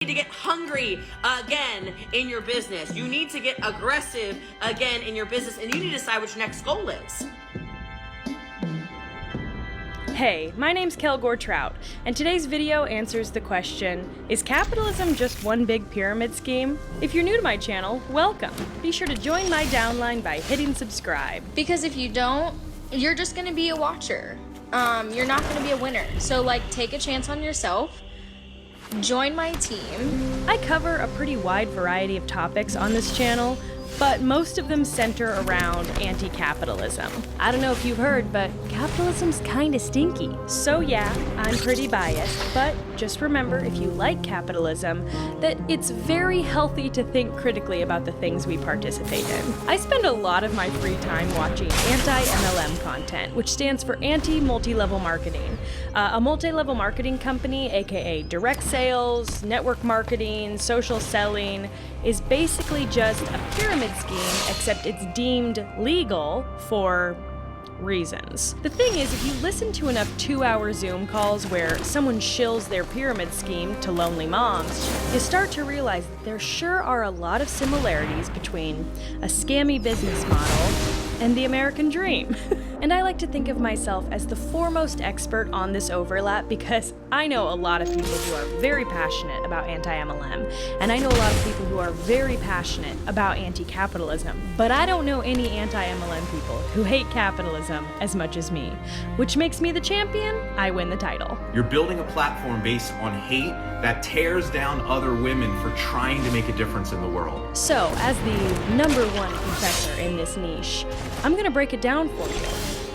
need to get hungry again in your business. You need to get aggressive again in your business, and you need to decide what your next goal is. Hey, my name's Kelgore Trout, and today's video answers the question, is capitalism just one big pyramid scheme? If you're new to my channel, welcome. Be sure to join my downline by hitting subscribe. Because if you don't, you're just gonna be a watcher. You're not gonna be a winner. So take a chance on yourself. Join my team. I cover a pretty wide variety of topics on this channel, but most of them center around anti-capitalism. I don't know if you've heard, but capitalism's kinda stinky. So yeah, I'm pretty biased, but just remember, if you like capitalism, that it's very healthy to think critically about the things we participate in. I spend a lot of my free time watching anti-MLM content, which stands for anti-multi-level marketing. A multi-level marketing company, aka direct sales, network marketing, social selling, is basically just a pyramid scheme, except it's deemed legal for reasons. The thing is, if you listen to enough 2-hour Zoom calls where someone shills their pyramid scheme to lonely moms, you start to realize that there sure are a lot of similarities between a scammy business model and the American dream. And I like to think of myself as the foremost expert on this overlap because I know a lot of people who are very passionate about anti-MLM, and I know a lot of people who are very passionate about anti-capitalism, but I don't know any anti-MLM people who hate capitalism as much as me, which makes me the champion. I win the title. You're building a platform based on hate that tears down other women for trying to make a difference in the world. So, as the #1 professor in this niche, I'm gonna break it down for you.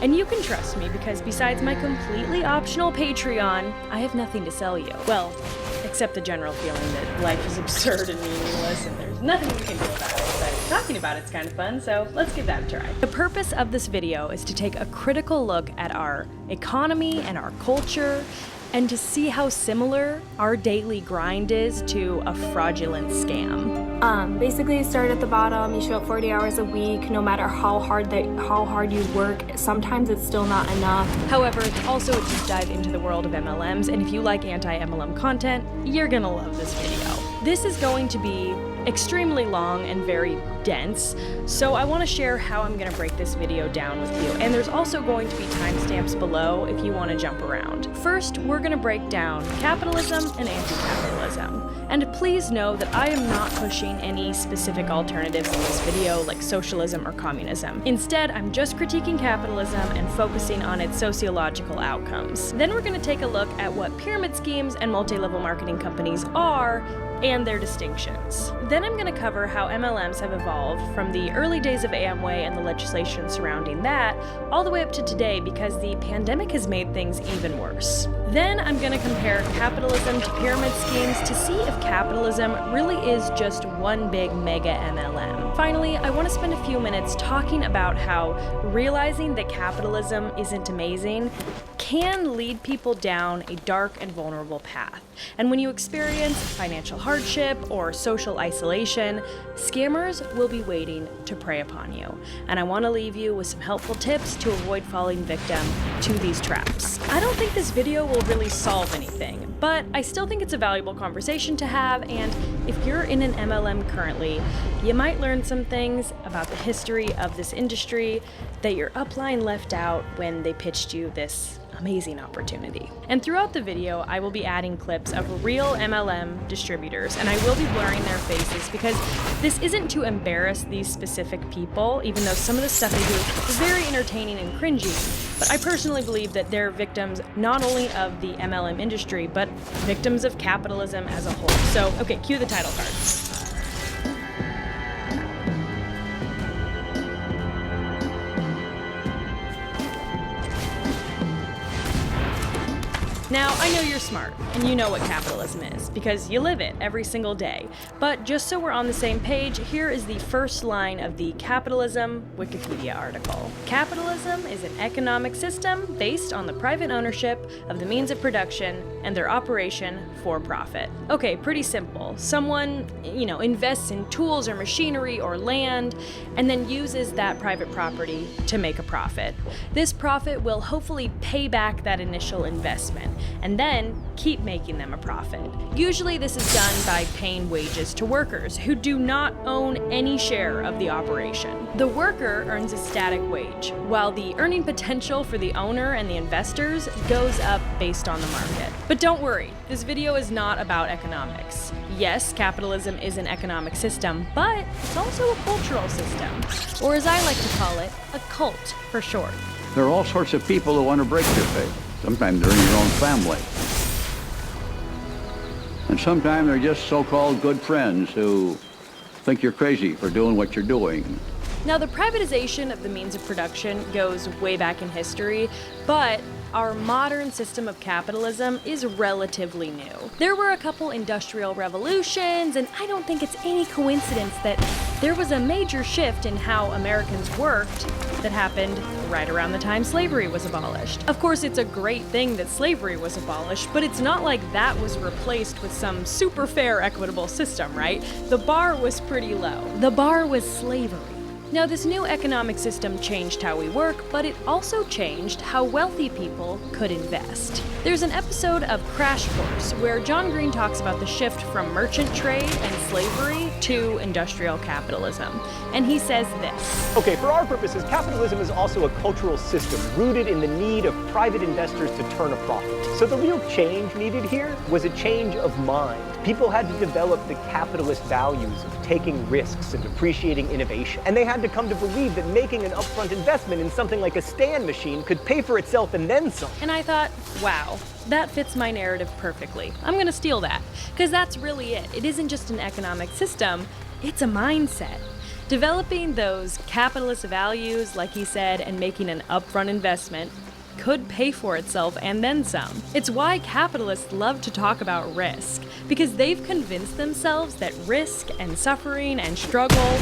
And you can trust me because besides my completely optional Patreon, I have nothing to sell you. Well, except the general feeling that life is absurd and meaningless and there's nothing you can do about it. But talking about it's kind of fun, so let's give that a try. The purpose of this video is to take a critical look at our economy and our culture, and to see how similar our daily grind is to a fraudulent scam. Basically, you start at the bottom, you show up 40 hours a week, no matter how hard you work, sometimes it's still not enough. However, it's also a deep dive into the world of MLMs, and if you like anti-MLM content, you're gonna love this video. This is going to be extremely long and very dense, so I want to share how I'm going to break this video down with you, and there's also going to be timestamps below if you want to jump around. First, we're going to break down capitalism and anti-capitalism. And please know that I am not pushing any specific alternatives in this video like socialism or communism. Instead, I'm just critiquing capitalism and focusing on its sociological outcomes. Then we're going to take a look at what pyramid schemes and multi-level marketing companies are and their distinctions. Then I'm going to cover how MLMs have evolved from the early days of Amway and the legislation surrounding that, all the way up to today because the pandemic has made things even worse. Then I'm going to compare capitalism to pyramid schemes to see if capitalism really is just one big mega MLM. Finally, I want to spend a few minutes talking about how realizing that capitalism isn't amazing can lead people down a dark and vulnerable path. And when you experience financial hardship or social isolation, scammers will be waiting to prey upon you. And I want to leave you with some helpful tips to avoid falling victim to these traps. I don't think this video will really solve anything, but I still think it's a valuable conversation to have, and if you're in an MLM currently, you might learn some things about the history of this industry that your upline left out when they pitched you this amazing opportunity. And throughout the video, I will be adding clips of real MLM distributors, and I will be blurring their faces because this isn't to embarrass these specific people, even though some of the stuff they do is very entertaining and cringy. But I personally believe that they're victims not only of the MLM industry, but victims of capitalism as a whole. So, okay, cue the title card. Now, I know you're smart, and you know what capitalism is, because you live it every single day. But just so we're on the same page, here is the first line of the Capitalism Wikipedia article. Capitalism is an economic system based on the private ownership of the means of production and their operation for profit. Okay, pretty simple. Someone, invests in tools or machinery or land, and then uses that private property to make a profit. This profit will hopefully pay back that initial investment, and then keep despite making them a profit. Usually this is done by paying wages to workers who do not own any share of the operation. The worker earns a static wage, while the earning potential for the owner and the investors goes up based on the market. But don't worry, this video is not about economics. Yes, capitalism is an economic system, but it's also a cultural system, or as I like to call it, a cult for short. There are all sorts of people who want to break your faith. Sometimes they're in your own family. And sometimes they're just so-called good friends who think you're crazy for doing what you're doing. Now, the privatization of the means of production goes way back in history, but our modern system of capitalism is relatively new. There were a couple industrial revolutions, and I don't think it's any coincidence that there was a major shift in how Americans worked that happened right around the time slavery was abolished. Of course, it's a great thing that slavery was abolished, but it's not like that was replaced with some super fair, equitable system, right? The bar was pretty low. The bar was slavery. Now, this new economic system changed how we work, but it also changed how wealthy people could invest. There's an episode of Crash Course where John Green talks about the shift from merchant trade and slavery to industrial capitalism. And he says this. Okay, for our purposes, capitalism is also a cultural system rooted in the need of private investors to turn a profit. So the real change needed here was a change of mind. People had to develop the capitalist values of taking risks and appreciating innovation. And they had to come to believe that making an upfront investment in something like a stand machine could pay for itself and then some. And I thought, wow, that fits my narrative perfectly. I'm gonna steal that, because that's really it. It isn't just an economic system, it's a mindset. Developing those capitalist values, like he said, and making an upfront investment could pay for itself and then some. It's why capitalists love to talk about risk, because they've convinced themselves that risk and suffering and struggle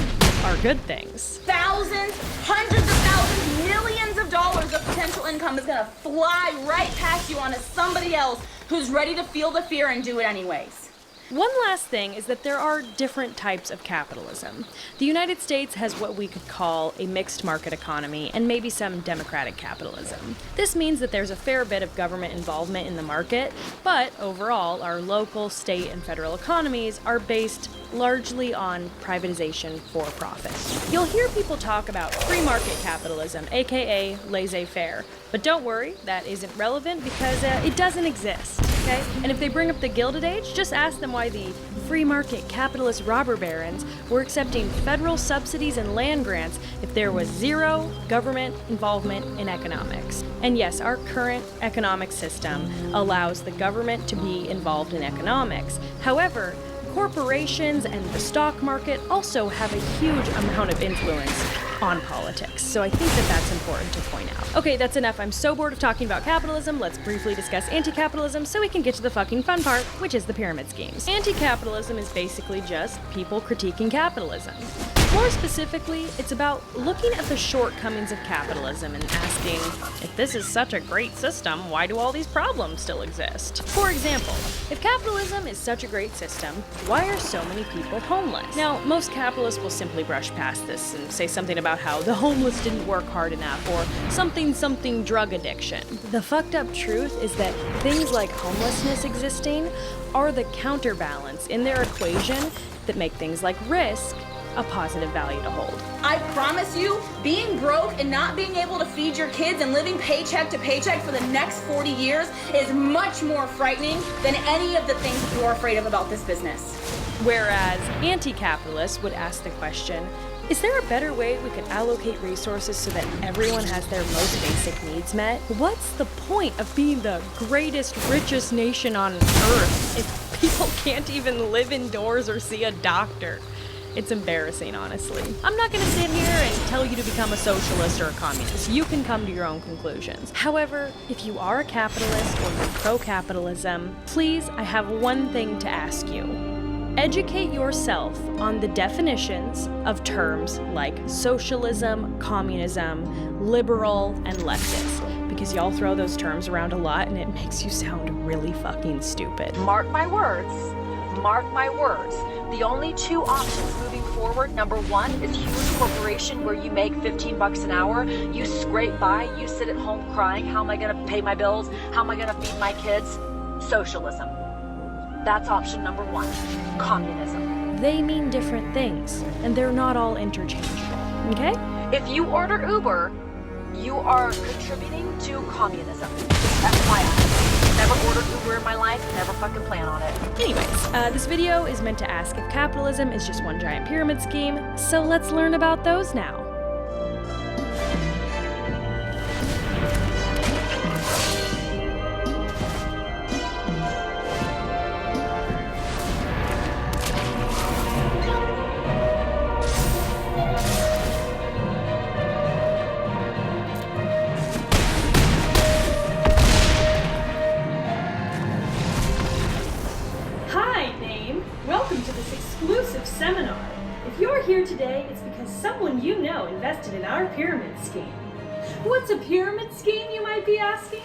are good things. Thousands, hundreds of thousands, millions of dollars of potential income is gonna fly right past you onto somebody else who's ready to feel the fear and do it anyways. One last thing is that there are different types of capitalism. The United States has what we could call a mixed market economy and maybe some democratic capitalism. This means that there's a fair bit of government involvement in the market, but overall, our local, state, and federal economies are based largely on privatization for profit. You'll hear people talk about free market capitalism, aka laissez-faire, but don't worry, that isn't relevant because it doesn't exist, okay? And if they bring up the Gilded Age, just ask them why the free market capitalist robber barons were accepting federal subsidies and land grants if there was zero government involvement in economics. And yes, our current economic system allows the government to be involved in economics. However, corporations and the stock market also have a huge amount of influence on politics, so I think that that's important to point out. Okay, that's enough. I'm so bored of talking about capitalism. Let's briefly discuss anti-capitalism so we can get to the fucking fun part, which is the pyramid schemes. Anti-capitalism is basically just people critiquing capitalism. More specifically, it's about looking at the shortcomings of capitalism and asking, if this is such a great system, why do all these problems still exist? For example, if capitalism is such a great system, why are so many people homeless? Now, most capitalists will simply brush past this and say something about how the homeless didn't work hard enough or something drug addiction. The fucked up truth is that things like homelessness existing are the counterbalance in their equation that make things like risk a positive value to hold. I promise you, being broke and not being able to feed your kids and living paycheck to paycheck for the next 40 years is much more frightening than any of the things that you're afraid of about this business. Whereas anti-capitalists would ask the question, is there a better way we could allocate resources so that everyone has their most basic needs met? What's the point of being the greatest, richest nation on earth if people can't even live indoors or see a doctor? It's embarrassing, honestly. I'm not gonna sit here and tell you to become a socialist or a communist. You can come to your own conclusions. However, if you are a capitalist or you're pro-capitalism, please, I have one thing to ask you. Educate yourself on the definitions of terms like socialism, communism, liberal, and leftist, because y'all throw those terms around a lot and it makes you sound really fucking stupid. Mark my words. Mark my words. The only two options moving forward, number one is huge corporation where you make $15 an hour, you scrape by, you sit at home crying, how am I gonna pay my bills? How am I gonna feed my kids? Socialism. That's option number 1. Communism. They mean different things, and they're not all interchangeable, okay? If you order Uber, you are contributing to communism. Just FYI. Never ordered Uber in my life, never fucking plan on it. Anyways, this video is meant to ask if capitalism is just one giant pyramid scheme, so let's learn about those now. Welcome to this exclusive seminar. If you're here today, it's because someone you know invested in our pyramid scheme. What's a pyramid scheme, you might be asking?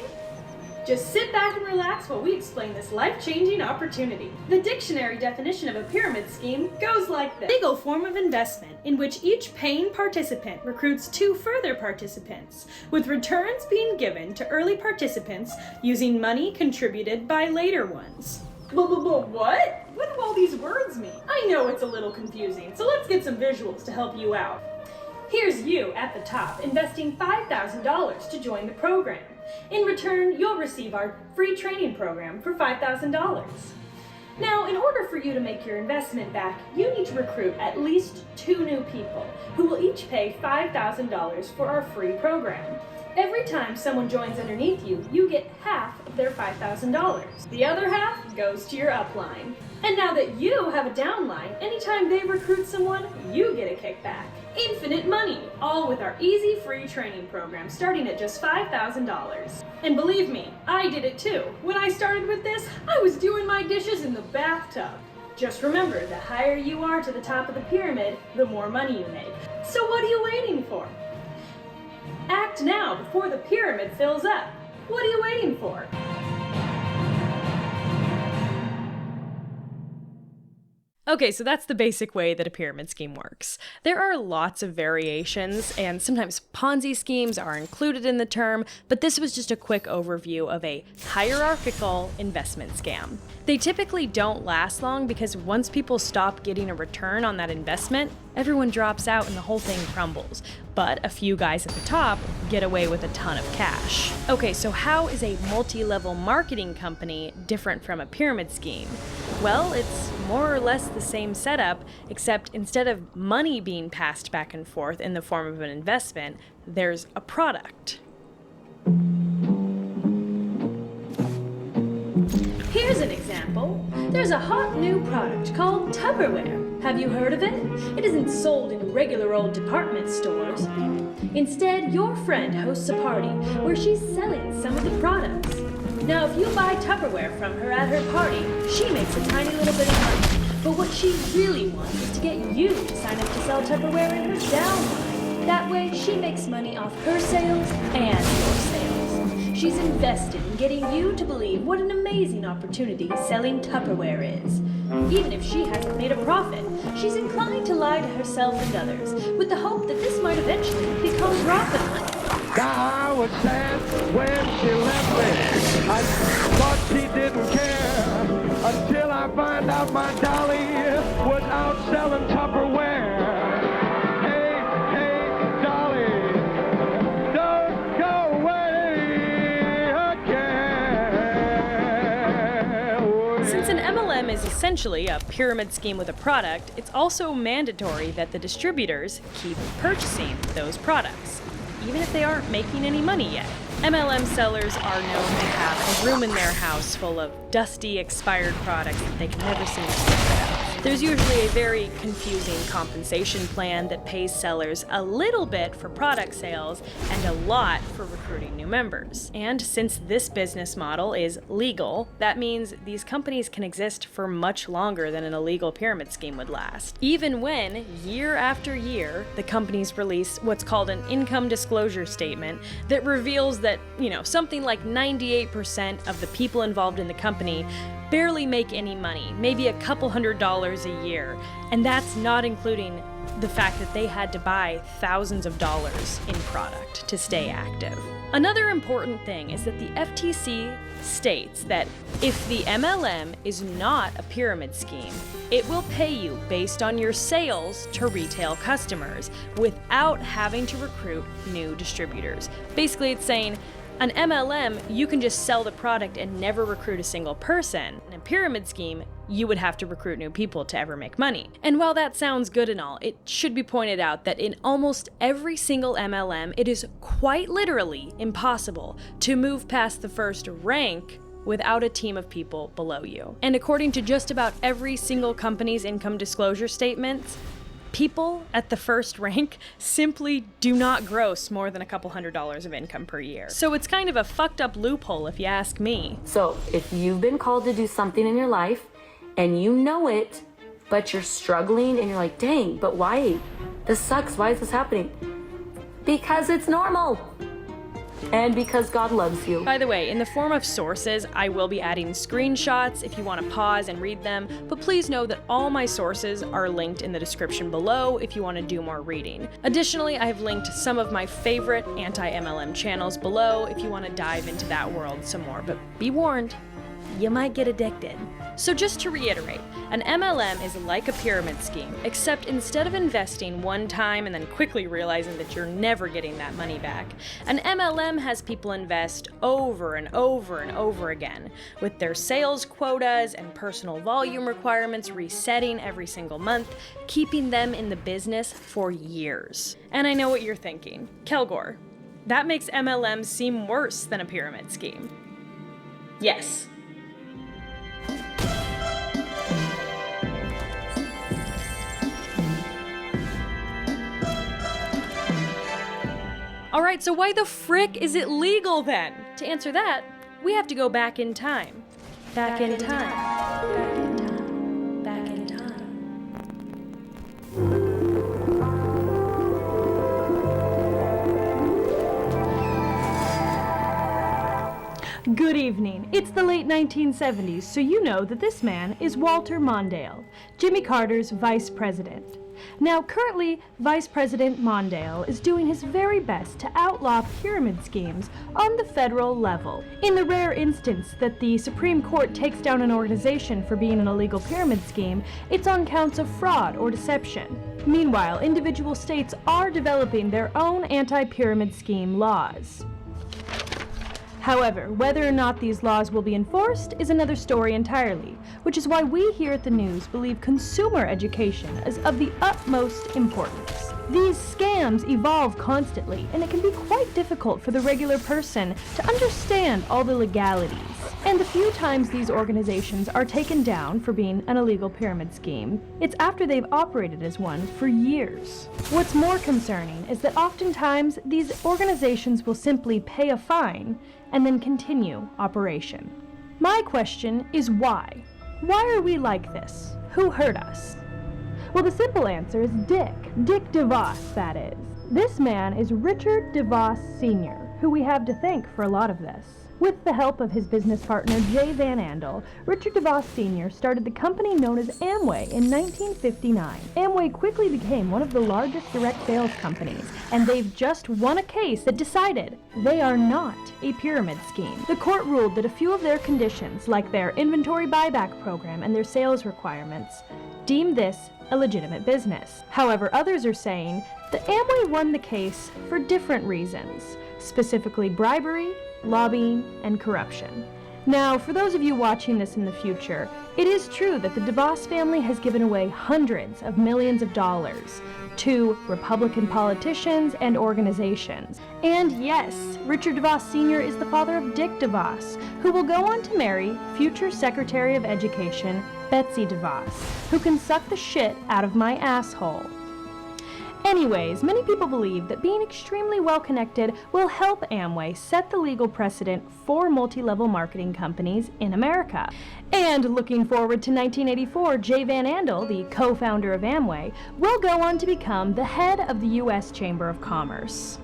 Just sit back and relax while we explain this life-changing opportunity. The dictionary definition of a pyramid scheme goes like this: a legal form of investment in which each paying participant recruits 2 further participants, with returns being given to early participants using money contributed by later ones. What? What do all these words mean? I know it's a little confusing, so let's get some visuals to help you out. Here's you at the top, investing $5,000 to join the program. In return, you'll receive our free training program for $5,000. Now, in order for you to make your investment back, you need to recruit at least 2 new people, who will each pay $5,000 for our free program. Every time someone joins underneath you, you get half of their $5,000. The other half goes to your upline. And now that you have a downline, anytime they recruit someone, you get a kickback. Infinite money, all with our easy free training program starting at just $5,000. And believe me, I did it too. When I started with this, I was doing my dishes in the bathtub. Just remember, the higher you are to the top of the pyramid, the more money you make. So what are you waiting for? Act now before the pyramid fills up. What are you waiting for? Okay, so that's the basic way that a pyramid scheme works. There are lots of variations, and sometimes Ponzi schemes are included in the term, but this was just a quick overview of a hierarchical investment scam. They typically don't last long because once people stop getting a return on that investment, everyone drops out and the whole thing crumbles. But a few guys at the top get away with a ton of cash. Okay, so how is a multi-level marketing company different from a pyramid scheme? Well, it's more or less the same setup, except instead of money being passed back and forth in the form of an investment, there's a product. Here's an example. There's a hot new product called Tupperware. Have you heard of it? It isn't sold in regular old department stores. Instead, your friend hosts a party where she's selling some of the products. Now, if you buy Tupperware from her at her party, she makes a tiny little bit of money. But what she really wants is to get you to sign up to sell Tupperware in her downline. That way, she makes money off her sales and your sales. She's invested in getting you to believe what an amazing opportunity selling Tupperware is. Even if she hasn't made a profit, she's inclined to lie to herself and others, with the hope that this might eventually become profit money. I was sad when she left me. I thought she didn't care until I find out my dolly was out selling Tupperware. Hey, dolly, don't go away again. Since an MLM is essentially a pyramid scheme with a product, it's also mandatory that the distributors keep purchasing those products, even if they aren't making any money yet. MLM sellers are known to have a room in their house full of dusty, expired products that they can never seem to get rid of. There's usually a very confusing compensation plan that pays sellers a little bit for product sales and a lot for recruiting new members. And since this business model is legal, that means these companies can exist for much longer than an illegal pyramid scheme would last. Even when, year after year, the companies release what's called an income disclosure statement that reveals that, something like 98% of the people involved in the company barely make any money, maybe a couple $100s a year, and that's not including the fact that they had to buy thousands of dollars in product to stay active. Another important thing is that the FTC states that if the MLM is not a pyramid scheme, it will pay you based on your sales to retail customers without having to recruit new distributors. Basically, it's saying an MLM, you can just sell the product and never recruit a single person. In a pyramid scheme, you would have to recruit new people to ever make money. And while that sounds good and all, it should be pointed out that in almost every single MLM, it is quite literally impossible to move past the first rank without a team of people below you. And according to just about every single company's income disclosure statements, people at the first rank simply do not gross more than a couple $100s of income per year. So it's kind of a fucked up loophole if you ask me. So if you've been called to do something in your life and you know it, but you're struggling and you're like, dang, but why? This sucks. Why is this happening? Because it's normal. And because God loves you. By the way, in the form of sources, I will be adding screenshots if you want to pause and read them, but please know that all my sources are linked in the description below if you want to do more reading. Additionally, I have linked some of my favorite anti-MLM channels below if you want to dive into that world some more, but be warned, you might get addicted. So just to reiterate, an MLM is like a pyramid scheme, except instead of investing one time and then quickly realizing that you're never getting that money back, an MLM has people invest over and over and over again, with their sales quotas and personal volume requirements resetting every single month, keeping them in the business for years. And I know what you're thinking. Kelgore, that makes MLM seem worse than a pyramid scheme. Yes. Alright, so why the frick is it legal then? To answer that, we have to go back in time. Back in time. Back in time. Back in time. Good evening. It's the late 1970s, so you know that this man is Walter Mondale, Jimmy Carter's vice president. Now, currently, Vice President Mondale is doing his very best to outlaw pyramid schemes on the federal level. In the rare instance that the Supreme Court takes down an organization for being an illegal pyramid scheme, it's on counts of fraud or deception. Meanwhile, individual states are developing their own anti-pyramid scheme laws. However, whether or not these laws will be enforced is another story entirely, which is why we here at the news believe consumer education is of the utmost importance. These scams evolve constantly, and it can be quite difficult for the regular person to understand all the legalities. And the few times these organizations are taken down for being an illegal pyramid scheme, it's after they've operated as one for years. What's more concerning is that oftentimes these organizations will simply pay a fine and then continue operation. My question is why? Why are we like this? Who hurt us? Well, the simple answer is Dick DeVos, that is. This man is Richard DeVos Sr., who we have to thank for a lot of this. With the help of his business partner, Jay Van Andel, Richard DeVos Sr. started the company known as Amway in 1959. Amway quickly became one of the largest direct sales companies, and they've just won a case that decided they are not a pyramid scheme. The court ruled that a few of their conditions, like their inventory buyback program and their sales requirements, deemed this a legitimate business. However, others are saying that Amway won the case for different reasons, specifically bribery, lobbying, and corruption. Now, for those of you watching this in the future, it is true that the DeVos family has given away hundreds of millions of dollars to Republican politicians and organizations. And yes, Richard DeVos Sr. is the father of Dick DeVos, who will go on to marry future Secretary of Education Betsy DeVos, who can suck the shit out of my asshole. Anyways, many people believe that being extremely well-connected will help Amway set the legal precedent for multi-level marketing companies in America. And looking forward to 1984, Jay Van Andel, the co-founder of Amway, will go on to become the head of the U.S. Chamber of Commerce.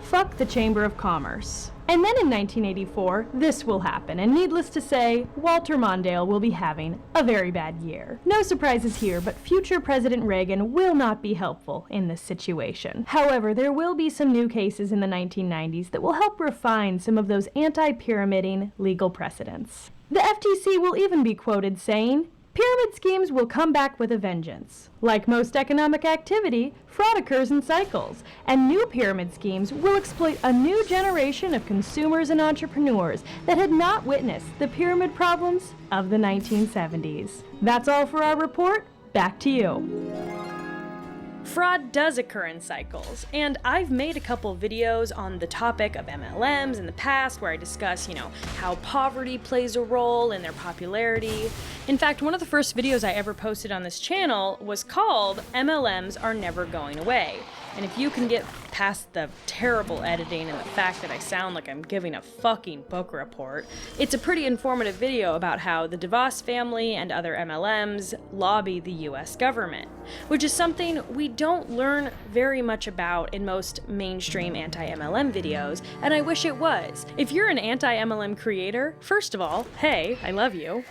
Fuck the Chamber of Commerce. And then in 1984, this will happen, and needless to say, Walter Mondale will be having a very bad year. No surprises here, but future President Reagan will not be helpful in this situation. However, there will be some new cases in the 1990s that will help refine some of those anti-pyramiding legal precedents. The FTC will even be quoted saying, "Pyramid schemes will come back with a vengeance. Like most economic activity, fraud occurs in cycles, and new pyramid schemes will exploit a new generation of consumers and entrepreneurs that had not witnessed the pyramid problems of the 1970s. That's all for our report. Back to you. Fraud does occur in cycles, and I've made a couple videos on the topic of MLMs in the past where I discuss, how poverty plays a role in their popularity. In fact, one of the first videos I ever posted on this channel was called MLMs Are Never Going Away. And if you can get past the terrible editing and the fact that I sound like I'm giving a fucking book report, it's a pretty informative video about how the DeVos family and other MLMs lobby the US government, which is something we don't learn very much about in most mainstream anti-MLM videos, and I wish it was. If you're an anti-MLM creator, first of all, hey, I love you.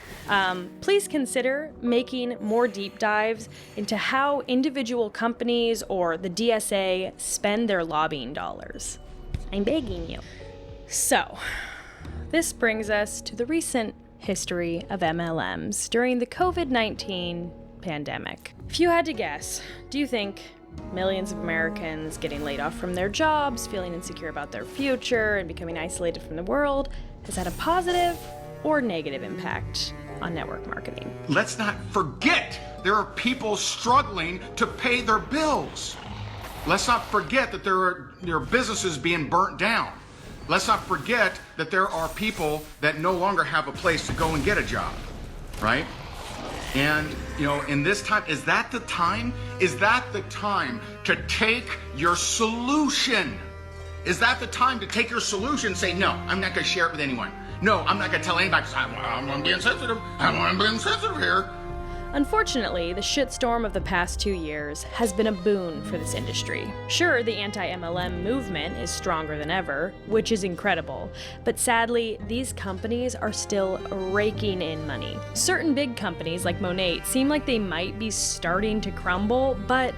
Please consider making more deep dives into how individual companies or the DSA spend their lobbying dollars. I'm begging you. So, this brings us to the recent history of MLMs during the COVID-19 pandemic. If you had to guess, do you think millions of Americans getting laid off from their jobs, feeling insecure about their future, and becoming isolated from the world has had a positive or negative impact on network marketing? Let's not forget there are people struggling to pay their bills. Let's not forget that there are businesses being burnt down. Let's not forget that there are people that no longer have a place to go and get a job, right? And, in this time, is that the time? Is that the time to take your solution? Is that the time to take your solution and say, no, I'm not going to share it with anyone. No, I'm not going to tell anybody because I'm being sensitive. I'm being sensitive here. Unfortunately, the shitstorm of the past 2 years has been a boon for this industry. Sure, the anti-MLM movement is stronger than ever, which is incredible, but sadly, these companies are still raking in money. Certain big companies like Monat seem like they might be starting to crumble, but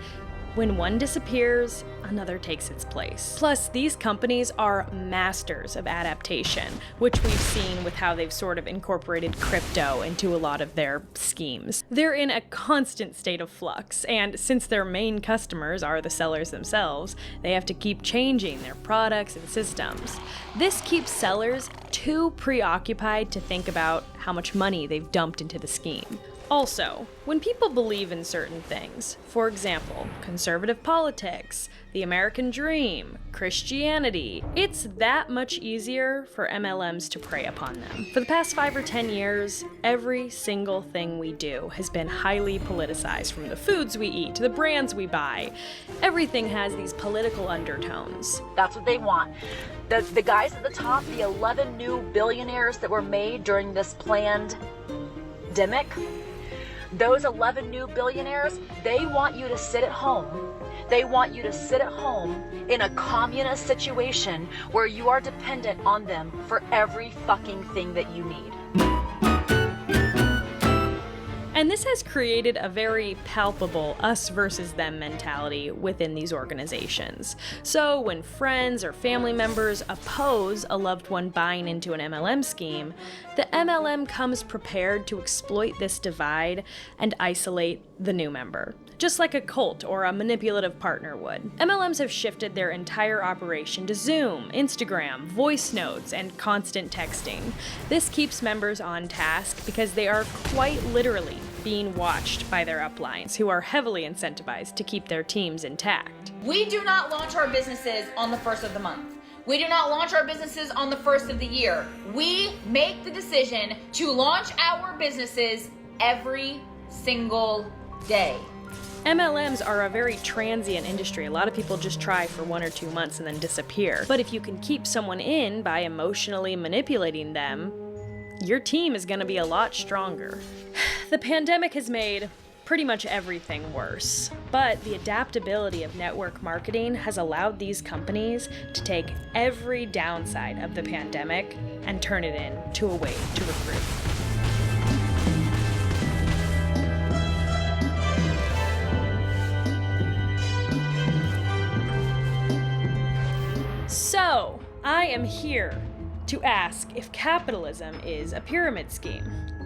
when one disappears, another takes its place. Plus, these companies are masters of adaptation, which we've seen with how they've sort of incorporated crypto into a lot of their schemes. They're in a constant state of flux, and since their main customers are the sellers themselves, they have to keep changing their products and systems. This keeps sellers too preoccupied to think about how much money they've dumped into the scheme. Also, when people believe in certain things, for example, conservative politics, the American dream, Christianity, it's that much easier for MLMs to prey upon them. For the past 5 or 10 years, every single thing we do has been highly politicized, from the foods we eat to the brands we buy. Everything has these political undertones. That's what they want. The guys at the top, the 11 new billionaires that were made during this planned pandemic, those 11 new billionaires, they want you to sit at home. They want you to sit at home in a communist situation where you are dependent on them for every fucking thing that you need. And this has created a very palpable us versus them mentality within these organizations. So when friends or family members oppose a loved one buying into an MLM scheme, the MLM comes prepared to exploit this divide and isolate the new member, just like a cult or a manipulative partner would. MLMs have shifted their entire operation to Zoom, Instagram, voice notes, and constant texting. This keeps members on task because they are quite literally being watched by their uplines, who are heavily incentivized to keep their teams intact. We do not launch our businesses on the 1st of the month. We do not launch our businesses on the 1st of the year. We make the decision to launch our businesses every single day. MLMs are a very transient industry. A lot of people just try for 1 or 2 months and then disappear. But if you can keep someone in by emotionally manipulating them, your team is going to be a lot stronger. The pandemic has made pretty much everything worse. But the adaptability of network marketing has allowed these companies to take every downside of the pandemic and turn it into a way to recruit. So, I am here to ask if capitalism is a pyramid scheme.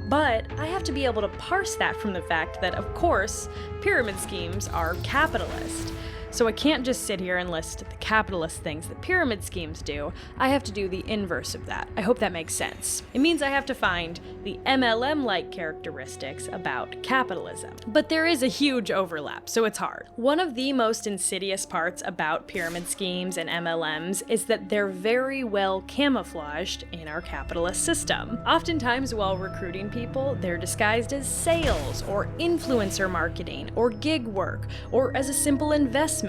But I have to be able to parse that from the fact that, of course, pyramid schemes are capitalist. So I can't just sit here and list the capitalist things that pyramid schemes do. I have to do the inverse of that. I hope that makes sense. It means I have to find the MLM-like characteristics about capitalism. But there is a huge overlap, so it's hard. One of the most insidious parts about pyramid schemes and MLMs is that they're very well camouflaged in our capitalist system. Oftentimes, while recruiting people, they're disguised as sales or influencer marketing or gig work or as a simple investment.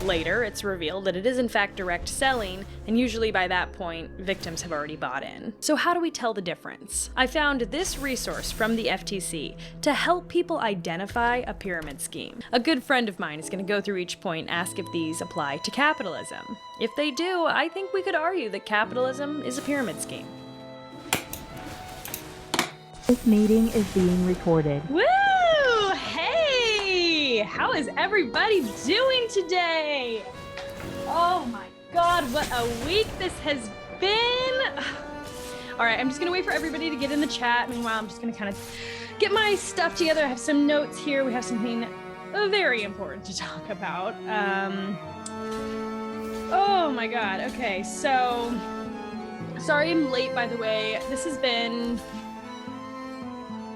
Later, it's revealed that it is in fact direct selling, and usually by that point, victims have already bought in. So how do we tell the difference? I found this resource from the FTC to help people identify a pyramid scheme. A good friend of mine is going to go through each point and ask if these apply to capitalism. If they do, I think we could argue that capitalism is a pyramid scheme. This meeting is being recorded. Woo! Hey! How is everybody doing today? Oh my god, what a week this has been! Alright, I'm just gonna wait for everybody to get in the chat. Meanwhile, I'm just gonna kind of get my stuff together. I have some notes here. We have something very important to talk about. Oh my god, okay, so... Sorry I'm late, by the way. This has been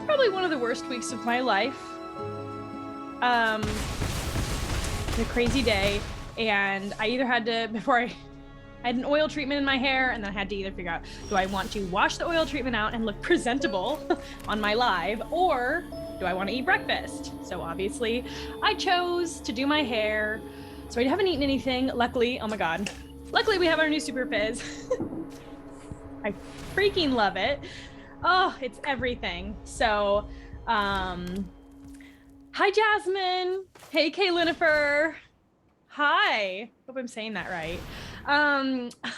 probably one of the worst weeks of my life. A crazy day, and I either had to, before I had an oil treatment in my hair, and then I had to either figure out, do I want to wash the oil treatment out and look presentable on my live, or do I want to eat breakfast? So obviously, I chose to do my hair, so I haven't eaten anything. Luckily, oh my god, luckily we have our new Super Fizz. I freaking love it. Oh, it's everything. So, hi, Jasmine. Hey, Kaylinifer. Hi. Hope I'm saying that right.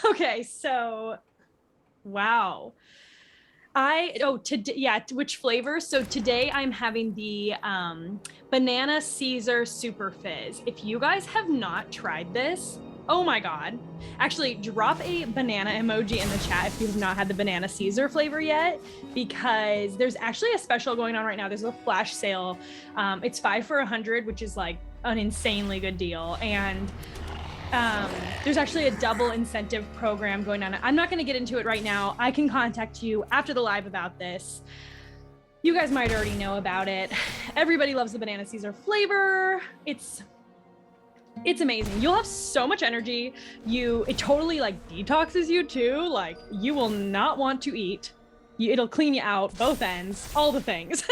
Okay, so, wow. Which flavor? So today I'm having the Banana Caesar Super Fizz. If you guys have not tried this, oh my god. Actually, drop a banana emoji in the chat if you have not had the Banana Caesar flavor yet, because there's actually a special going on right now. There's a flash sale. It's 5 for $100, which is like an insanely good deal. And there's actually a double incentive program going on. I'm not going to get into it right now. I can contact you after the live about this. You guys might already know about it. Everybody loves the Banana Caesar flavor. It's amazing. You'll have so much energy. It totally like detoxes you too. Like you will not want to eat. It'll clean you out, both ends, all the things.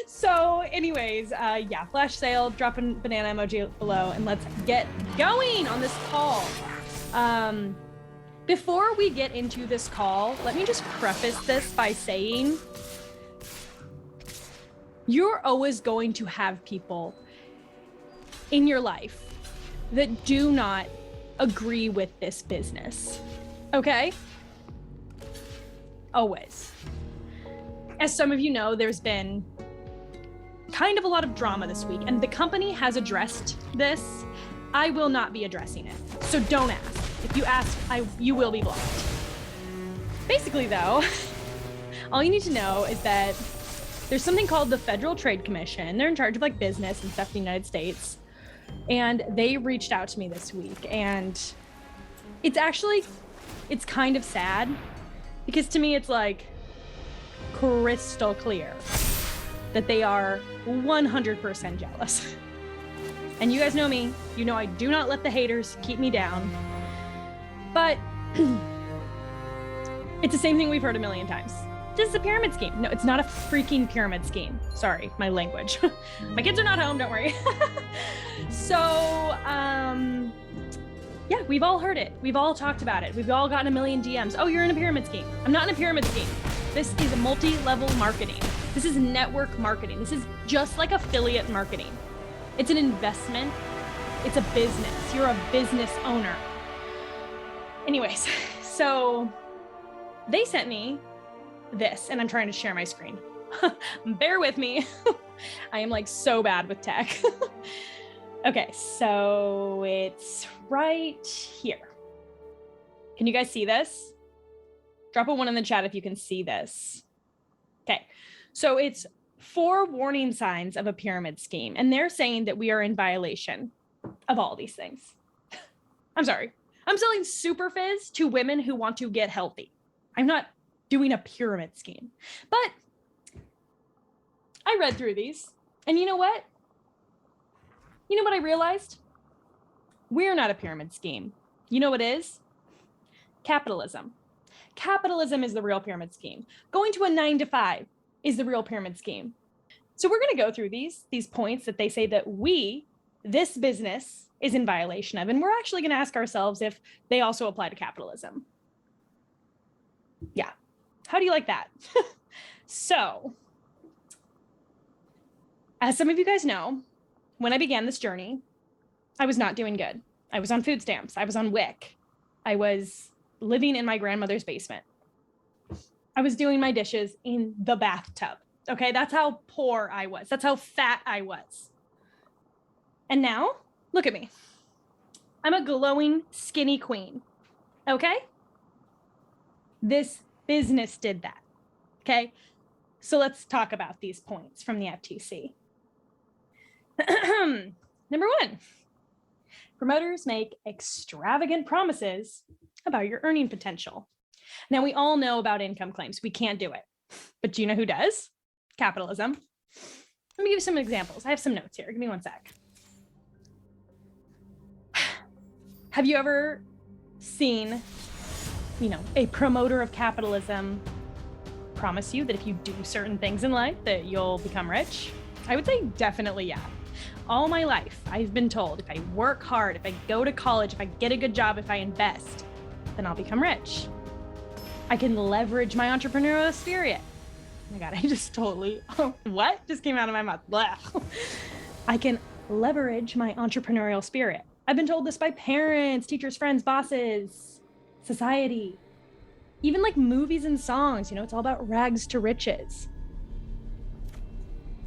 So anyways, yeah, flash sale, drop a banana emoji below, and let's get going on this call. Before we get into this call, let me just preface this by saying, you're always going to have people in your life that do not agree with this business, okay? Always. As some of you know, there's been kind of a lot of drama this week, and the company has addressed this. I will not be addressing it, so don't ask. If you ask, you will be blocked. Basically though, all you need to know is that there's something called the Federal Trade Commission. They're in charge of like business and stuff in the United States. And they reached out to me this week, and it's kind of sad, because to me it's like crystal clear that they are 100% jealous. And you guys know me, you know I do not let the haters keep me down. But it's the same thing we've heard a million times. This is a pyramid scheme. No, it's not a freaking pyramid scheme. Sorry, my language. My kids are not home, don't worry. So, yeah, we've all heard it. We've all talked about it. We've all gotten a million DMs. Oh, you're in a pyramid scheme. I'm not in a pyramid scheme. This is a multi-level marketing. This is network marketing. This is just like affiliate marketing. It's an investment. It's a business. You're a business owner. Anyways, so they sent me this, and I'm trying to share my screen. Bear with me. I am like so bad with tech. Okay, so it's right here. Can you guys see this? Drop a 1 in the chat if you can see this. Okay, so it's 4 warning signs of a pyramid scheme, and they're saying that we are in violation of all these things. I'm sorry. I'm selling Super Fizz to women who want to get healthy. I'm not doing a pyramid scheme. But I read through these, and you know what? You know what I realized? We're not a pyramid scheme. You know what is? Capitalism. Capitalism is the real pyramid scheme. Going to a 9-to-5 is the real pyramid scheme. So we're going to go through these points that they say that this business is in violation of, and we're actually going to ask ourselves if they also apply to capitalism. Yeah. How do you like that? So, as some of you guys know, when I began this journey, I was not doing good. I was on food stamps. I was on WIC. I was living in my grandmother's basement. I was doing my dishes in the bathtub. Okay, that's how poor I was. That's how fat I was. And now, look at me. I'm a glowing, skinny queen. Okay? This business did that. Okay? So let's talk about these points from the FTC. Number 1, promoters make extravagant promises about your earning potential. Now, we all know about income claims. We can't do it. But do you know who does? Capitalism. Let me give you some examples. I have some notes here. Give me 1 sec. Have you ever seen, a promoter of capitalism promise you that if you do certain things in life that you'll become rich? I would say definitely yeah. All my life, I've been told if I work hard, if I go to college, if I get a good job, if I invest, then I'll become rich. I can leverage my entrepreneurial spirit. Oh my God, I just totally, what just came out of my mouth? Blah. I can leverage my entrepreneurial spirit. I've been told this by parents, teachers, friends, bosses, society, even like movies and songs. It's all about rags to riches.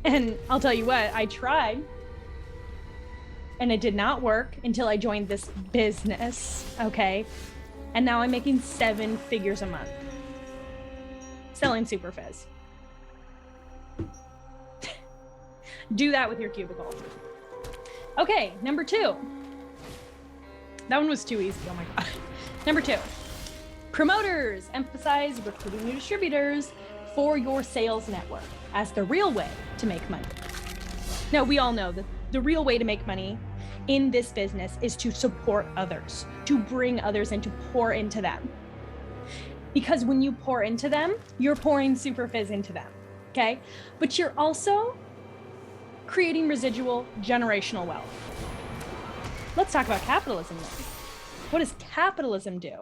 And I'll tell you what, I tried, and it did not work until I joined this business, okay? And now I'm making 7 figures a month selling Super Fizz. Do that with your cubicle. Okay, number 2. That one was too easy, oh my God. Number 2, promoters emphasize recruiting new distributors for your sales network as the real way to make money. Now, we all know that the real way to make money in this business is to support others, to bring others in, to pour into them. Because when you pour into them, you're pouring Super Fizz into them, okay? But you're also creating residual generational wealth. Let's talk about capitalism then. What does capitalism do?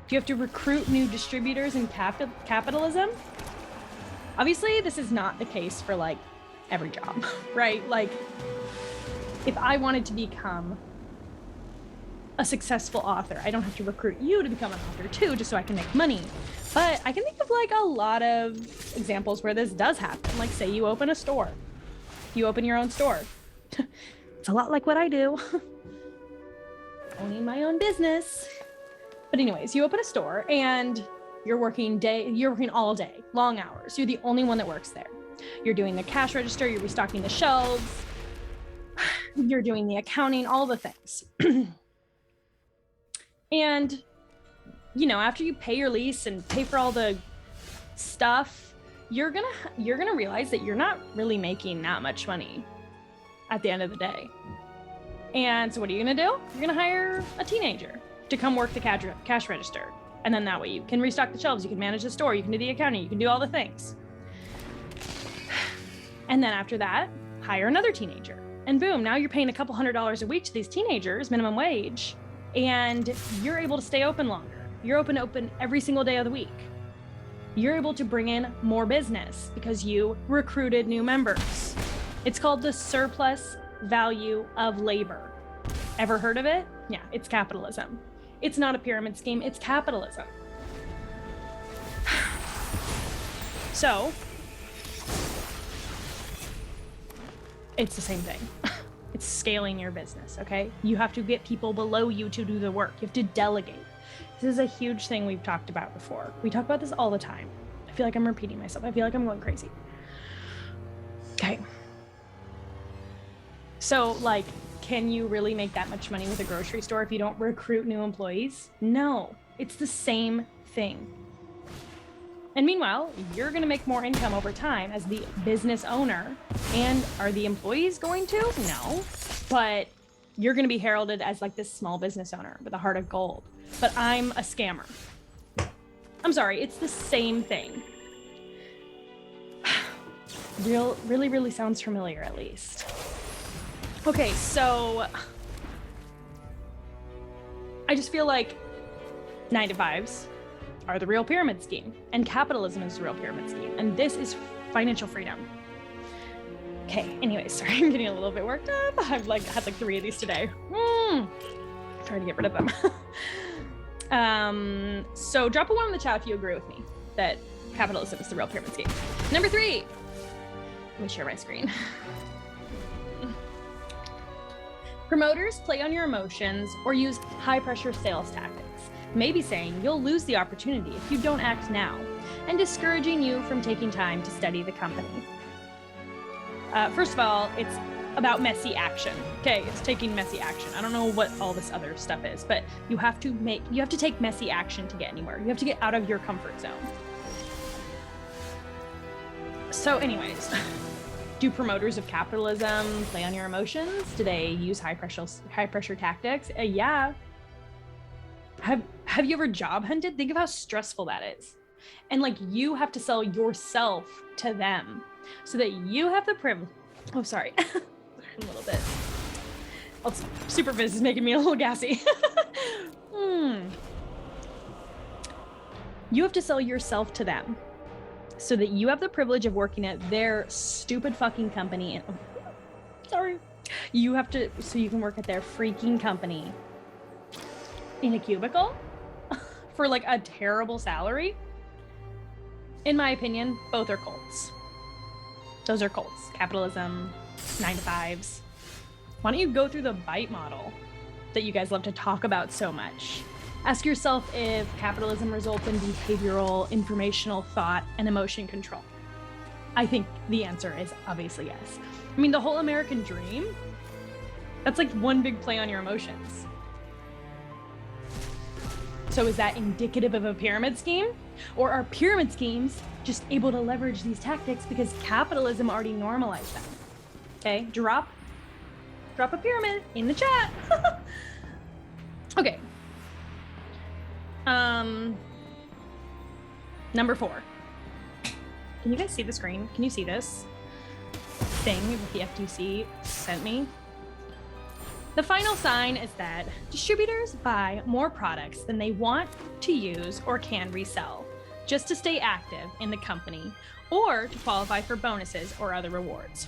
Do you have to recruit new distributors in capitalism? Obviously, this is not the case for like every job, right? Like, if I wanted to become a successful author, I don't have to recruit you to become an author too, just so I can make money. But I can think of like a lot of examples where this does happen. Like, say you open a store. You open your own store. It's a lot like what I do. Owning my own business. But anyways, you open a store and you're working all day, long hours. You're the only one that works there. You're doing the cash register, you're restocking the shelves, you're doing the accounting, all the things. And, after you pay your lease and pay for all the stuff, you're gonna realize that you're not really making that much money at the end of the day. And so what are you gonna do? You're gonna hire a teenager to come work the cash register. And then that way you can restock the shelves, you can manage the store, you can do the accounting, you can do all the things. And then after that, hire another teenager. And boom, now you're paying a couple $100s a week to these teenagers, minimum wage, and you're able to stay open longer. You're open every single day of the week. you're able to bring in more business because you recruited new members. It's called the surplus value of labor. Ever heard of it? Yeah, it's capitalism. It's not a pyramid scheme, it's capitalism. So, it's the same thing. It's scaling your business, okay? You have to get people below you to do the work. You have to delegate. This is a huge thing we've talked about before. We talk about this all the time. I feel like I'm repeating myself. I feel like I'm going crazy. Okay. So, like, can you really make that much money with a grocery store if you don't recruit new employees? No, it's the same thing. And meanwhile, you're going to make more income over time as the business owner. And are the employees going to? No. But you're going to be heralded as like this small business owner with a heart of gold. But I'm a scammer. I'm sorry, it's the same thing. Really sounds familiar, at least. Okay, so I just feel like 9-to-5s are the real pyramid scheme, and capitalism is the real pyramid scheme, and this is financial freedom. Okay, anyways, sorry, I'm getting a little bit worked up. I've had 3 of these today. Trying to get rid of them. So drop a 1 in the chat if you agree with me that capitalism is the real pyramid scheme. Number 3. Let me share my screen. Promoters play on your emotions or use high-pressure sales tactics, maybe saying you'll lose the opportunity if you don't act now, and discouraging you from taking time to study the company. First of all, it's about messy action. Okay, it's taking messy action. I don't know what all this other stuff is, but you have to take messy action to get anywhere. You have to get out of your comfort zone. So anyways, do promoters of capitalism play on your emotions? Do they use high pressure tactics? Yeah. Have you ever job hunted? Think of how stressful that is. And you have to sell yourself to them so that you have the privilege. Oh, sorry. A little bit. Superviz is making me a little gassy. You have to sell yourself to them so that you have the privilege of working at their stupid fucking company. And sorry. You have to, so you can work at their freaking company in a cubicle for a terrible salary. In my opinion, both are cults. Those are cults. Capitalism, 9-to-5s. Why don't you go through the BITE model that you guys love to talk about so much? Ask yourself if capitalism results in behavioral, informational, thought, and emotion control. I think the answer is obviously yes. I mean, the whole American dream, that's one big play on your emotions. So is that indicative of a pyramid scheme? Or are pyramid schemes just able to leverage these tactics because capitalism already normalized them? Okay, drop a pyramid in the chat. Okay. Number 4. Can you guys see the screen? Can you see this thing that the FTC sent me? The final sign is that distributors buy more products than they want to use or can resell, just to stay active in the company or to qualify for bonuses or other rewards.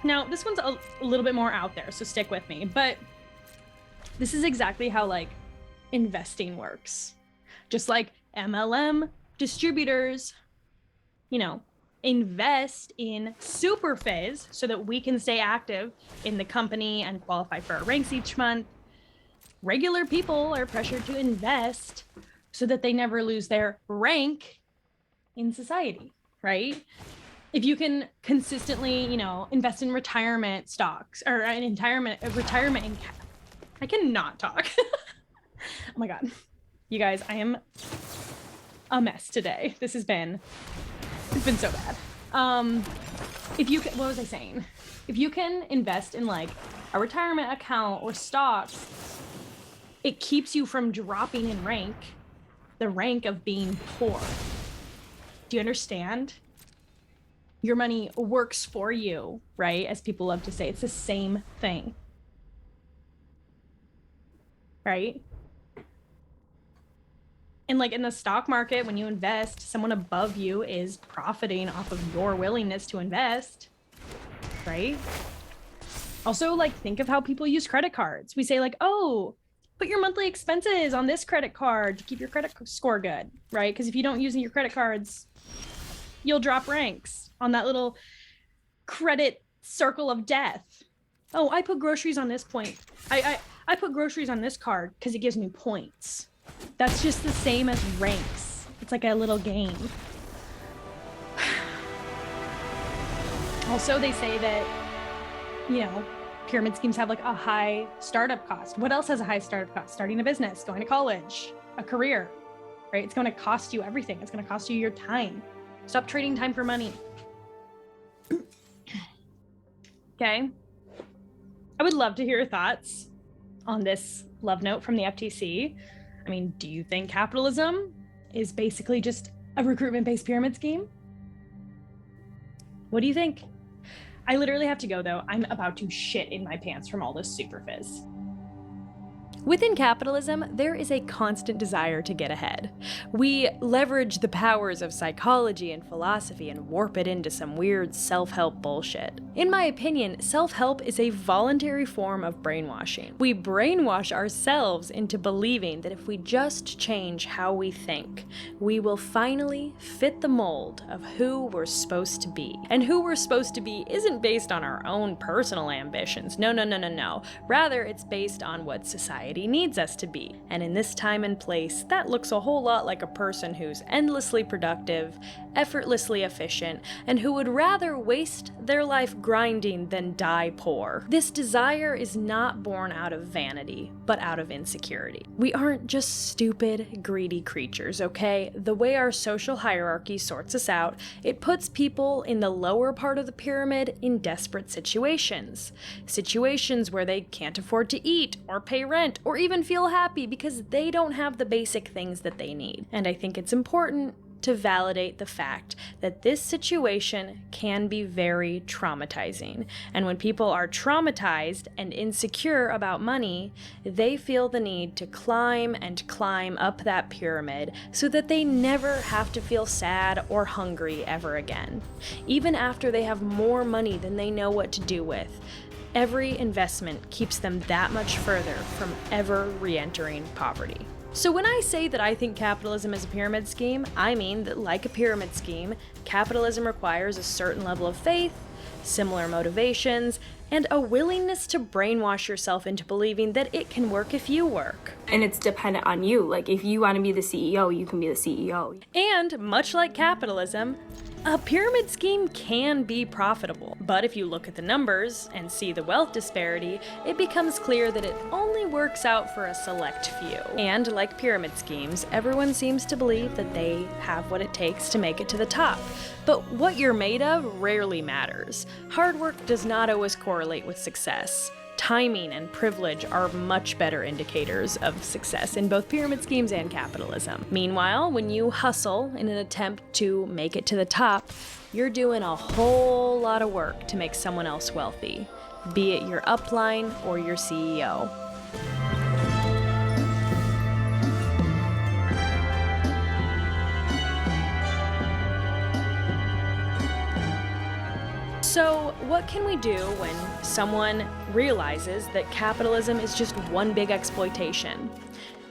Now, this one's a little bit more out there, so stick with me, but this is exactly how investing works. Just like MLM distributors, invest in Superfizz so that we can stay active in the company and qualify for our ranks each month. Regular people are pressured to invest so that they never lose their rank in society, right? If you can consistently, invest in retirement stocks or retirement income. I cannot talk. Oh my God. You guys, I am a mess today. It's been so bad. What was I saying? If you can invest in a retirement account or stocks, it keeps you from dropping in rank, the rank of being poor. Do you understand? Your money works for you, right? As people love to say, it's the same thing. Right? And like in the stock market, when you invest, someone above you is profiting off of your willingness to invest, right? Also, like, think of how people use credit cards. We say like, oh, put your monthly expenses on this credit card to keep your credit score good, right? Because if you don't use your credit cards, you'll drop ranks on that little credit circle of death. Oh, I put groceries on this point. I put groceries on this card because it gives me points. That's just the same as ranks. It's like a little game. Also, they say that, you know, pyramid schemes have like a high startup cost. What else has a high startup cost? Starting a business, going to college, a career, right? It's going to cost you everything. It's going to cost you your time. Stop trading time for money. Okay. I would love to hear your thoughts on this love note from the FTC. I mean, do you think capitalism is basically just a recruitment-based pyramid scheme? What do you think? I literally have to go, though. I'm about to shit in my pants from all this super fizz. Within capitalism, there is a constant desire to get ahead. We leverage the powers of psychology and philosophy and warp it into some weird self-help bullshit. In my opinion, self-help is a voluntary form of brainwashing. We brainwash ourselves into believing that if we just change how we think, we will finally fit the mold of who we're supposed to be. And who we're supposed to be isn't based on our own personal ambitions. No. Rather, it's based on what society needs us to be. And in this time and place, that looks a whole lot like a person who's endlessly productive, effortlessly efficient, and who would rather waste their life grinding than die poor. This desire is not born out of vanity, but out of insecurity. We aren't just stupid, greedy creatures, okay? The way our social hierarchy sorts us out, it puts people in the lower part of the pyramid in desperate situations. Situations where they can't afford to eat, or pay rent, or even feel happy because they don't have the basic things that they need. And I think it's important to validate the fact that this situation can be very traumatizing. And when people are traumatized and insecure about money, they feel the need to climb and climb up that pyramid so that they never have to feel sad or hungry ever again. Even after they have more money than they know what to do with, every investment keeps them that much further from ever re-entering poverty. So when I say that I think capitalism is a pyramid scheme, I mean that like a pyramid scheme, capitalism requires a certain level of faith, similar motivations, and a willingness to brainwash yourself into believing that it can work if you work. And it's dependent on you. Like, if you want to be the CEO, you can be the CEO. And much like capitalism, a pyramid scheme can be profitable. But if you look at the numbers and see the wealth disparity, it becomes clear that it only works out for a select few. And like pyramid schemes, everyone seems to believe that they have what it takes to make it to the top. But what you're made of rarely matters. Hard work does not always correlate with success. Timing and privilege are much better indicators of success in both pyramid schemes and capitalism. Meanwhile, when you hustle in an attempt to make it to the top, you're doing a whole lot of work to make someone else wealthy, be it your upline or your CEO. So, what can we do when someone realizes that capitalism is just one big exploitation?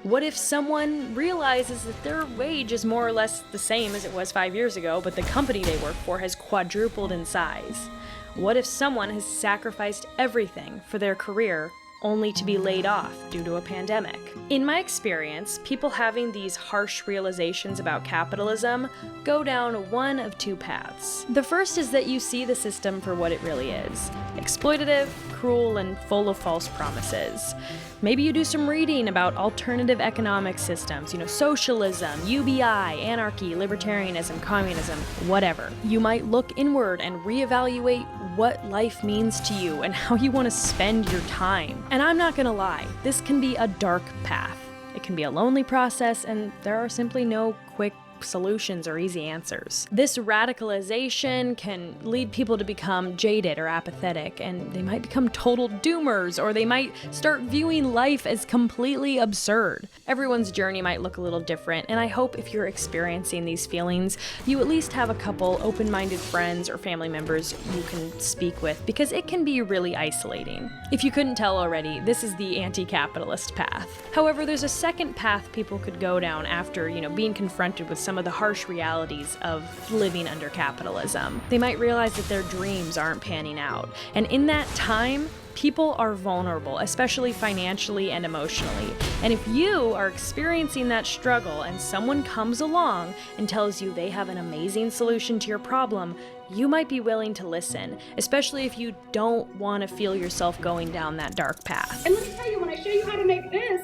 What if someone realizes that their wage is more or less the same as it was 5 years ago, but the company they work for has quadrupled in size? What if someone has sacrificed everything for their career only to be laid off due to a pandemic? In my experience, people having these harsh realizations about capitalism go down one of two paths. The first is that you see the system for what it really is: exploitative, cruel, and full of false promises. Maybe you do some reading about alternative economic systems, socialism, UBI, anarchy, libertarianism, communism, whatever. You might look inward and reevaluate what life means to you and how you want to spend your time. And I'm not gonna lie, this can be a dark path. It can be a lonely process, and there are simply no quick solutions or easy answers. This radicalization can lead people to become jaded or apathetic, and they might become total doomers, or they might start viewing life as completely absurd. Everyone's journey might look a little different, and I hope if you're experiencing these feelings, you at least have a couple open-minded friends or family members you can speak with, because it can be really isolating. If you couldn't tell already, this is the anti-capitalist path. However, there's a second path people could go down after, being confronted with some of the harsh realities of living under capitalism. They might realize that their dreams aren't panning out. And in that time, people are vulnerable, especially financially and emotionally. And if you are experiencing that struggle and someone comes along and tells you they have an amazing solution to your problem, you might be willing to listen, especially if you don't want to feel yourself going down that dark path. And let me tell you, when I show you how to make this,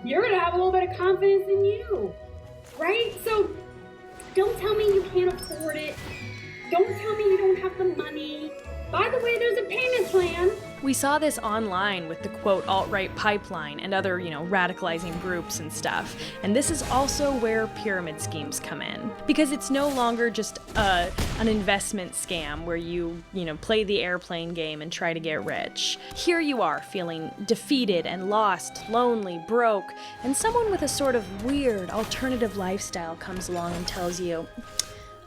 you're gonna have a little bit of confidence in you, right? So don't tell me you can't afford it. Don't tell me you don't have the money. By the way, there's a payment plan. We saw this online with the quote alt-right pipeline and other, radicalizing groups and stuff. And this is also where pyramid schemes come in. Because it's no longer just an investment scam where you play the airplane game and try to get rich. Here you are feeling defeated and lost, lonely, broke, and someone with a sort of weird alternative lifestyle comes along and tells you,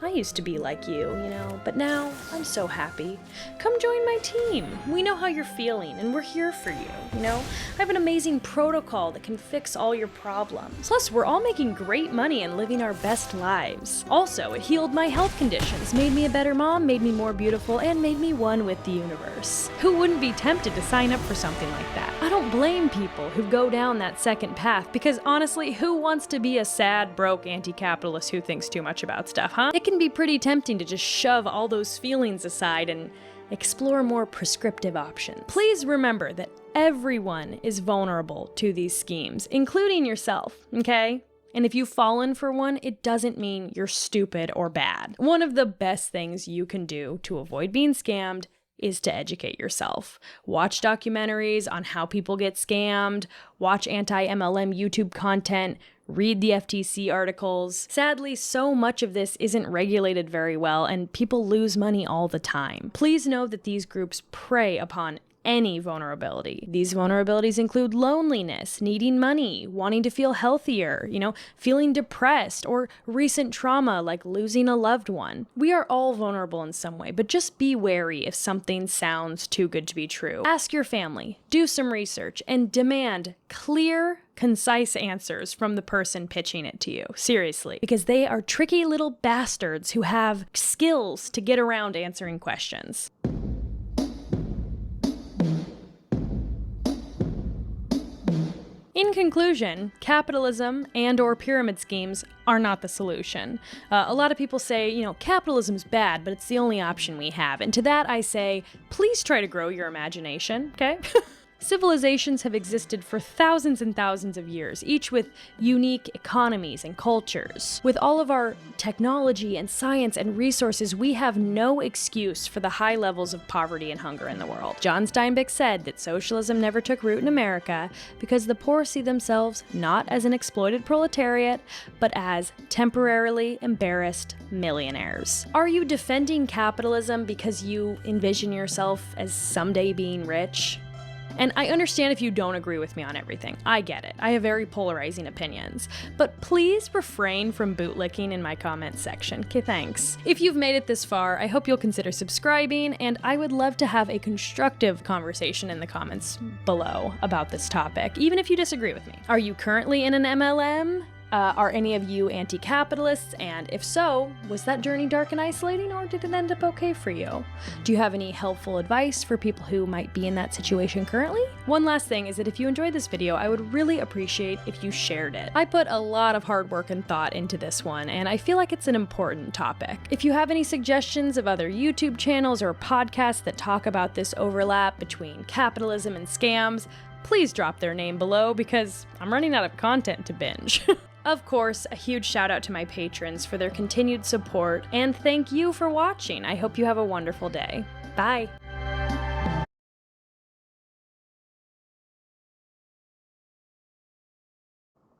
I used to be like you, but now I'm so happy. Come join my team. We know how you're feeling, and we're here for you, I have an amazing protocol that can fix all your problems. Plus, we're all making great money and living our best lives. Also, it healed my health conditions, made me a better mom, made me more beautiful, and made me one with the universe. Who wouldn't be tempted to sign up for something like that? I don't blame people who go down that second path, because honestly, who wants to be a sad, broke anti-capitalist who thinks too much about stuff, huh? It can be pretty tempting to just shove all those feelings aside and explore more prescriptive options. Please remember that everyone is vulnerable to these schemes, including yourself, okay? And if you've fallen for one, it doesn't mean you're stupid or bad. One of the best things you can do to avoid being scammed is to educate yourself. Watch documentaries on how people get scammed, watch anti-MLM YouTube content, read the FTC articles. Sadly, so much of this isn't regulated very well, and people lose money all the time. Please know that these groups prey upon any vulnerability. These vulnerabilities include loneliness, needing money, wanting to feel healthier, feeling depressed, or recent trauma like losing a loved one. We are all vulnerable in some way, but just be wary if something sounds too good to be true. Ask your family, do some research, and demand clear, concise answers from the person pitching it to you. Seriously. Because they are tricky little bastards who have skills to get around answering questions. In conclusion, capitalism and/or pyramid schemes are not the solution. A lot of people say, capitalism's bad, but it's the only option we have. And to that I say, please try to grow your imagination, okay? Civilizations have existed for thousands and thousands of years, each with unique economies and cultures. With all of our technology and science and resources, we have no excuse for the high levels of poverty and hunger in the world. John Steinbeck said that socialism never took root in America because the poor see themselves not as an exploited proletariat, but as temporarily embarrassed millionaires. Are you defending capitalism because you envision yourself as someday being rich? And I understand if you don't agree with me on everything. I get it. I have very polarizing opinions. But please refrain from bootlicking in my comments section. Okay, thanks. If you've made it this far, I hope you'll consider subscribing, and I would love to have a constructive conversation in the comments below about this topic, even if you disagree with me. Are you currently in an MLM? Are any of you anti-capitalists? And if so, was that journey dark and isolating, or did it end up okay for you? Do you have any helpful advice for people who might be in that situation currently? One last thing is that if you enjoyed this video, I would really appreciate if you shared it. I put a lot of hard work and thought into this one, and I feel like it's an important topic. If you have any suggestions of other YouTube channels or podcasts that talk about this overlap between capitalism and scams, please drop their name below because I'm running out of content to binge. Of course, a huge shout out to my patrons for their continued support, and thank you for watching. I hope you have a wonderful day. Bye!